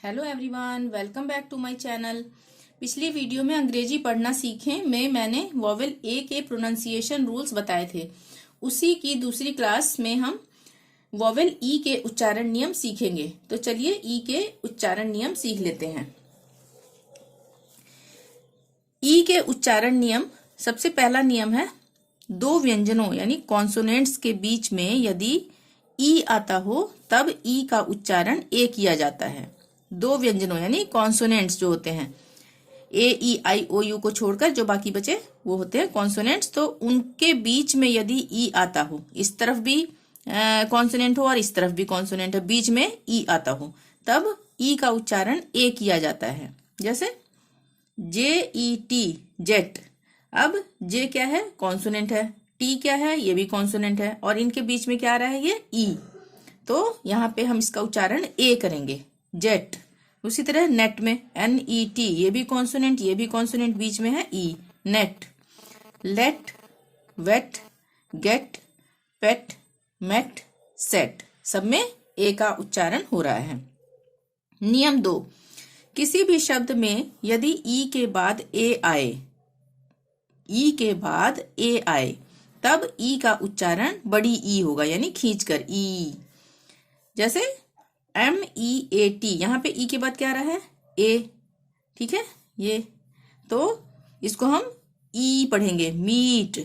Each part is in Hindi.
Hello everyone, welcome back to my channel. पिछली वीडियो में अंग्रेजी पढ़ना सीखें में मैंने वॉवेल ए के प्रोनाउंसिएशन रूल्स बताए थे। उसी की दूसरी क्लास में हम वॉवेल ई के उच्चारण नियम सीखेंगे। तो चलिए ई के उच्चारण नियम सीख लेते हैं। ई के उच्चारण नियम, सबसे पहला नियम है, दो व्यंजनों यानी कॉन्सोनेंट्स के बीच में यदि ई आता हो तब ई का उच्चारण ए किया जाता है। दो व्यंजनों यानी कॉन्सोनेंट्स जो होते हैं, ए ई आई ओ यू को छोड़कर जो बाकी बचे वो होते हैं कॉन्सोनेंट्स। तो उनके बीच में यदि ई आता हो, इस तरफ भी कॉन्सोनेंट हो और इस तरफ भी कॉन्सोनेंट है, बीच में ई आता हो, तब ई का उच्चारण ए किया जाता है। जैसे जे ई टी, जेट। अब जे क्या है? कॉन्सोनेंट है। टी क्या है? ये भी कॉन्सोनेंट है। और इनके बीच में क्या आ रहा है? ये ई। तो यहाँ पे हम इसका उच्चारण ए करेंगे, जेट। उसी तरह नेट में एन ई टी, ये भी कॉन्सोनेंट, ये भी कॉन्सोनेंट, बीच में है ई, नेट। लेट, वेट, गेट, पेट, मेट, सेट, सब में ए का उच्चारण हो रहा है। नियम 2, किसी भी शब्द में यदि ई के बाद ए आए, ई के बाद ए आए, तब ई का उच्चारण बड़ी ई होगा, यानी खींचकर ई। जैसे एम ई ए टी, यहां पे ई के बाद क्या आ रहा है? ए, ठीक है ये। तो इसको हम ई पढ़ेंगे, meet.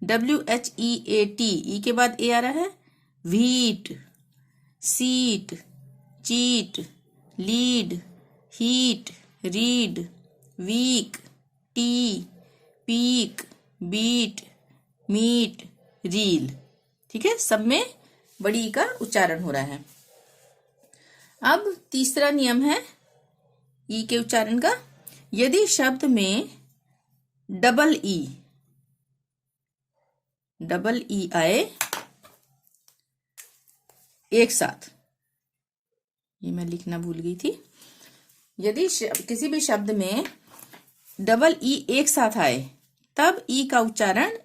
W H E A T, E के बाद ए आ रहा है, wheat. Seat, cheat, lead, heat, read, week, tea, peak, beat, meat, reel. ठीक है, सब में बड़ी ई का उच्चारण हो रहा है। अब तीसरा नियम है ई के उच्चारण का, यदि शब्द में डबल ई आए एक साथ, ये मैं लिखना भूल गई थी, यदि किसी भी शब्द में डबल ई एक साथ आए तब ई का उच्चारण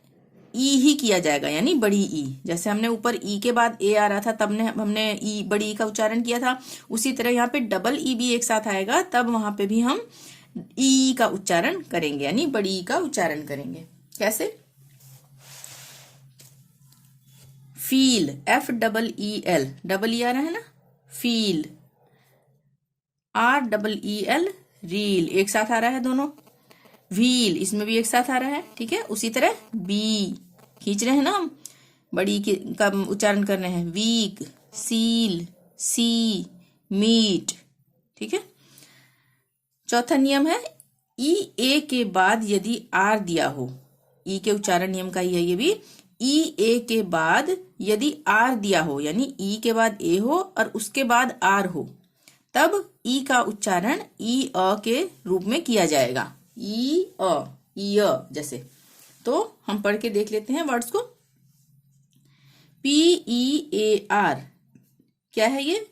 ई ही किया जाएगा, यानी बड़ी ई। जैसे हमने ऊपर ई के बाद ए आ रहा था तब हमने ई, बड़ी ई का उच्चारण किया था। उसी तरह यहाँ पे डबल ई भी एक साथ आएगा तब वहां पे भी हम ई का उच्चारण करेंगे, यानी बड़ी ई का उच्चारण करेंगे। कैसे? Feel, F double E L, double E आ रहा है ना, feel. R double E L, reel, एक साथ आ रहा है दोनों। व्हील, इसमें भी एक साथ आ रहा है, ठीक है। उसी तरह बी, खींच रहे हैं ना हम, बड़ी का उच्चारण कर रहे हैं, वीक, सील, सी, मीट, ठीक है। चौथा नियम है, ई ए के बाद यदि आर दिया हो, ई के उच्चारण नियम का ही है ये भी, ई ए के बाद यदि आर दिया हो, यानी ई के बाद ए हो और उसके बाद आर हो, तब ई का उच्चारण ई अ के रूप में किया जाएगा, ई अ, ई अ जैसे। तो हम पढ़ के देख लेते हैं वर्ड्स को। पी ई ए आर, क्या है ये?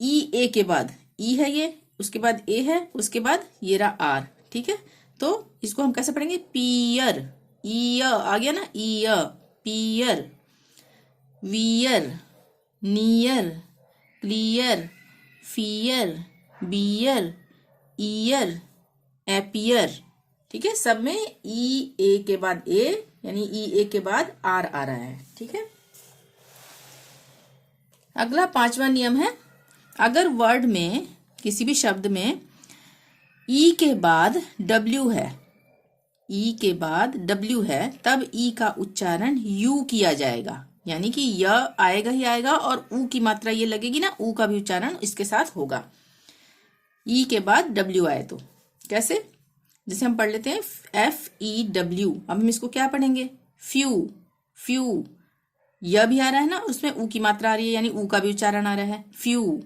ई ए के बाद ई है ये, उसके बाद ए है, उसके बाद ये रहा आर, ठीक है। तो इसको हम कैसे पढ़ेंगे? पियर, ई अ आ गया ना, ई अ, pier. Wear, near, clear, fear, beer, year, appear, ठीक है। सब में ई ए के बाद ए, यानी ई ए के बाद आर आ रहा है, ठीक है। अगला पांचवा नियम है, अगर वर्ड में, किसी भी शब्द में ई के बाद डब्ल्यू है, ई के बाद डब्ल्यू है, तब ई का उच्चारण यू किया जाएगा, यानी कि य आएगा ही आएगा और ऊ की मात्रा ये लगेगी ना, ऊ का भी उच्चारण इसके साथ होगा, ई के बाद डब्ल्यू आए तो। कैसे? जैसे हम पढ़ लेते हैं एफ ई डब्ल्यू, अब हम इसको क्या पढ़ेंगे? Few, few. यह भी आ रहा है ना, उसमें ऊ की मात्रा आ रही है, यानी ऊ का भी उच्चारण आ रहा है, few.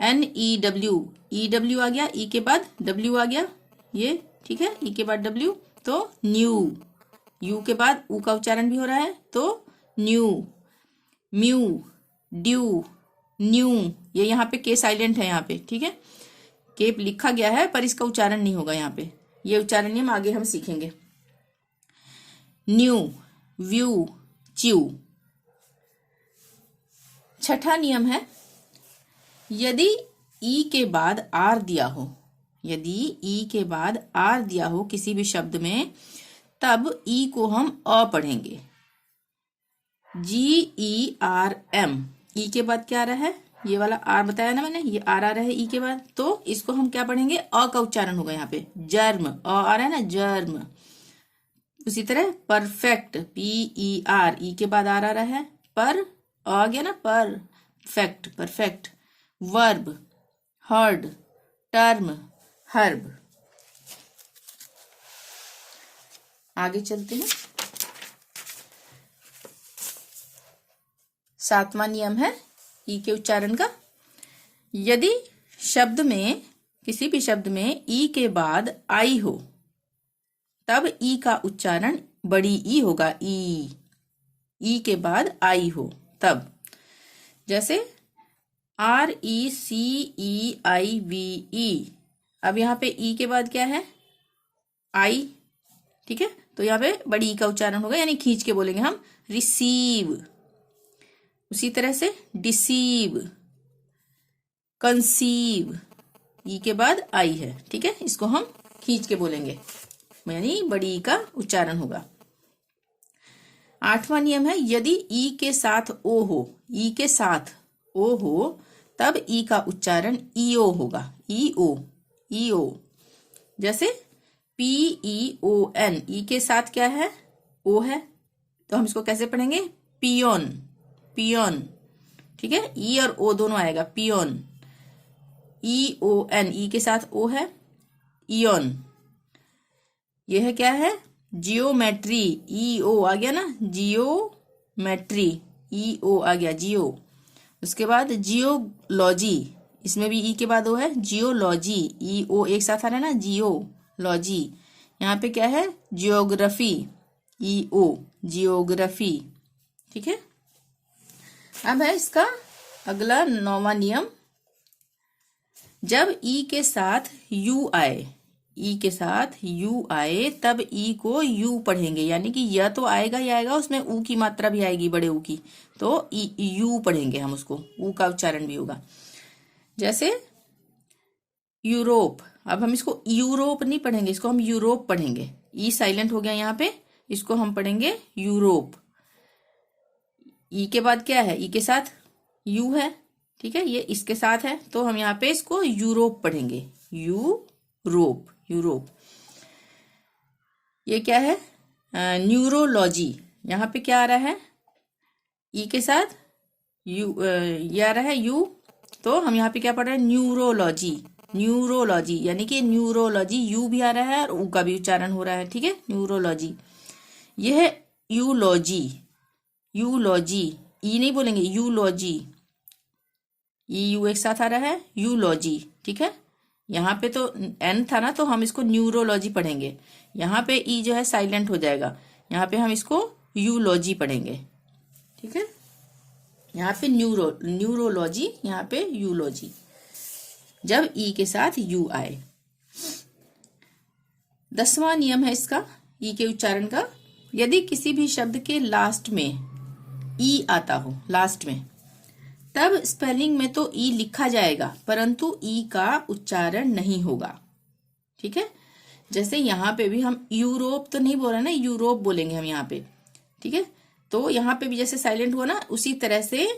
N E W, E W आ गया, ई के बाद डब्ल्यू आ गया, ये ठीक है, ई के बाद डब्ल्यू, तो न्यू। यू के बाद ऊ का उच्चारण भी हो रहा है, तो न्यू। म्यू, ड्यू, न्यू, ये यहाँ पे के साइलेंट है यहाँ पे, ठीक है। के लिखा गया है पर इसका उच्चारण नहीं होगा यहाँ पे, ये उच्चारण नियम आगे हम सीखेंगे। New, view, chew. छठा नियम है, यदि ई के बाद आर दिया हो, यदि ई के बाद आर दिया हो किसी भी शब्द में, तब ई को हम अ पढ़ेंगे। GERM, ई के बाद क्या आ रहा है, ये वाला आर बताया ना मैंने, ये आर आ रहा है ई के बाद, तो इसको हम क्या पढ़ेंगे, अ का उच्चारण होगा यहाँ पे, जर्म, अ आ रहा है ना, जर्म। उसी तरह परफेक्ट, PER, ई के बाद आर आ रहा है, पर आ गया ना, perfect, perfect. Verb, heard, term, herb. आगे चलते हैं। 7वां नियम है ई के उच्चारण का। यदि शब्द में, किसी भी शब्द में ई के बाद आई हो, तब ई का उच्चारण बड़ी ई होगा। ई के बाद आई हो तब, जैसे RECEIVE, अब यहाँ पे ई के बाद क्या है, आई, ठीक है, तो यहाँ पे बड़ी ई का उच्चारण होगा, यानी खींच के बोलेंगे हम, रिसीव। उसी तरह से डिसीव, कंसीव, ई के बाद आई है, ठीक है, इसको हम खींच के बोलेंगे, यानी बड़ी ई का उच्चारण होगा। 8वां नियम है, यदि ई के साथ ओ हो, ई के साथ ओ हो, तब ई का उच्चारण ईओ होगा, ईओ, ईओ। जैसे PEON, ई के साथ क्या है, ओ है, तो हम इसको कैसे पढ़ेंगे, पियोन, पियोन, ठीक है, ई और ओ दोनों आएगा, पियोन। EON, ई के साथ ओ है, इयोन। यह है क्या है, जियोमेट्री, EO आ गया ना, जियोमेट्री, EO आ गया, जियो। उसके बाद जियोलॉजी, इसमें भी ई के बाद ओ है, जियोलॉजी, EO एक साथ आ रहा है ना, जियोलॉजी। यहाँ पे क्या है, जियोग्राफी, EO, जियोग्राफी, ठीक है। अब है इसका अगला 9वां नियम, जब ई के साथ यू आए, ई के साथ यू आए, तब ई को यू पढ़ेंगे, यानी कि यह तो आएगा ही आएगा, उसमें ऊ की मात्रा भी आएगी, बड़े ऊ की, तो यू पढ़ेंगे हम उसको, ऊ का उच्चारण भी होगा। जैसे यूरोप, अब हम इसको यूरोप नहीं पढ़ेंगे, इसको हम यूरोप पढ़ेंगे, ई साइलेंट हो गया यहाँ पे, इसको हम पढ़ेंगे यूरोप। ई के बाद क्या है, ई के साथ यू है, ठीक है, ये इसके साथ है, तो हम यहाँ पे इसको यूरोप पढ़ेंगे, यूरोप, यूरोप। ये क्या है, न्यूरोलॉजी, यहाँ पे क्या आ रहा है, ई के साथ यू, ये आ रहा है यू, तो हम यहाँ पे क्या पढ़ रहे हैं, न्यूरोलॉजी, न्यूरोलॉजी, यानी कि न्यूरोलॉजी, यू भी आ रहा है और ऊ का भी उच्चारण हो रहा है, ठीक है, न्यूरोलॉजी। यह है यूलॉजी, यूलॉजी, ई नहीं बोलेंगे, यूलॉजी, यू एक साथ आ रहा है, यूलॉजी, ठीक है। यहाँ पे तो एन था ना, तो हम इसको न्यूरोलॉजी पढ़ेंगे, यहाँ पे ई जो है साइलेंट हो जाएगा, यहाँ पे हम इसको यूलॉजी पढ़ेंगे, ठीक है। यहाँ पे न्यूरोलॉजी, यहाँ पे यूलॉजी, जब ई के साथ यू आए। 10वां नियम है इसका, ई के उच्चारण का, यदि किसी भी शब्द के लास्ट में ई आता हो, लास्ट में, तब स्पेलिंग में तो ई लिखा जाएगा, परंतु ई का उच्चारण नहीं होगा, ठीक है। जैसे यहाँ पे भी हम यूरोप तो नहीं बोल रहे ना, यूरोप बोलेंगे हम यहाँ पे, ठीक है। तो यहाँ पे भी जैसे साइलेंट हुआ ना, उसी तरह से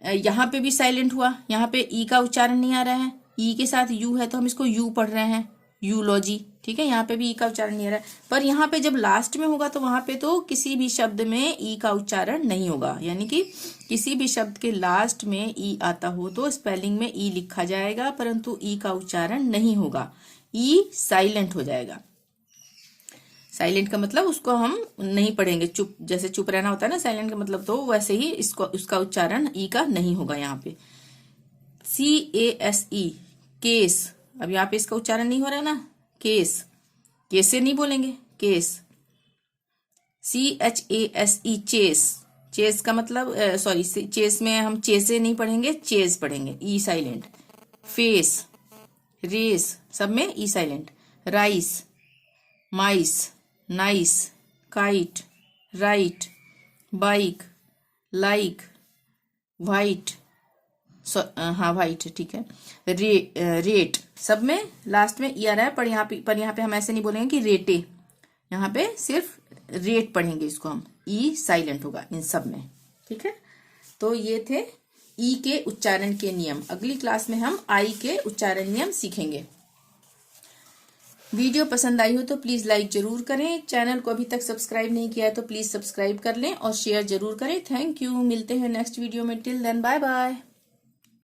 यहाँ पे भी साइलेंट हुआ, यहाँ पे ई का उच्चारण नहीं आ रहा है, ई के साथ यू है तो हम इसको यू पढ़ रहे हैं, यूलॉजी, ठीक है। यहाँ पे भी ई का उच्चारण नहीं आ रहा है, पर यहाँ पे जब लास्ट में होगा तो वहां पे तो किसी भी शब्द में ई का उच्चारण नहीं होगा, यानी कि किसी भी शब्द के लास्ट में ई आता हो तो स्पेलिंग में ई लिखा जाएगा, परंतु ई का उच्चारण नहीं होगा, ई साइलेंट हो जाएगा। साइलेंट का मतलब उसको हम नहीं पढ़ेंगे, चुप, जैसे चुप रहना होता है ना साइलेंट का मतलब, तो वैसे ही इसको, उसका उच्चारण ई का नहीं होगा यहाँ पे। CASE, केस, अब यहाँ पे इसका उच्चारण नहीं हो रहा है ना, केस, कैसे नहीं बोलेंगे, केस। CHASE, चेस, चेस का मतलब, सॉरी, चेस में हम चेसे नहीं पढ़ेंगे, चेस पढ़ेंगे, ई साइलेंट। फेस, रेस, सब में E silent. Rice, mice, nice, kite, right, bike, like, white, हाँ व्हाइट, ठीक है। रेट सब में लास्ट में ई आ रहा है, पर यहाँ पे हम ऐसे नहीं बोलेंगे कि रेटे, यहाँ पे सिर्फ रेट पढ़ेंगे इसको हम, ई साइलेंट होगा इन सब में, ठीक है। तो ये थे ई के उच्चारण के नियम। अगली क्लास में हम आई के उच्चारण नियम सीखेंगे। वीडियो पसंद आई हो तो प्लीज लाइक जरूर करें। चैनल को अभी तक सब्सक्राइब नहीं किया है तो प्लीज सब्सक्राइब कर लें और शेयर जरूर करें। Thank you. मिलते हैं नेक्स्ट वीडियो में। Till then bye bye.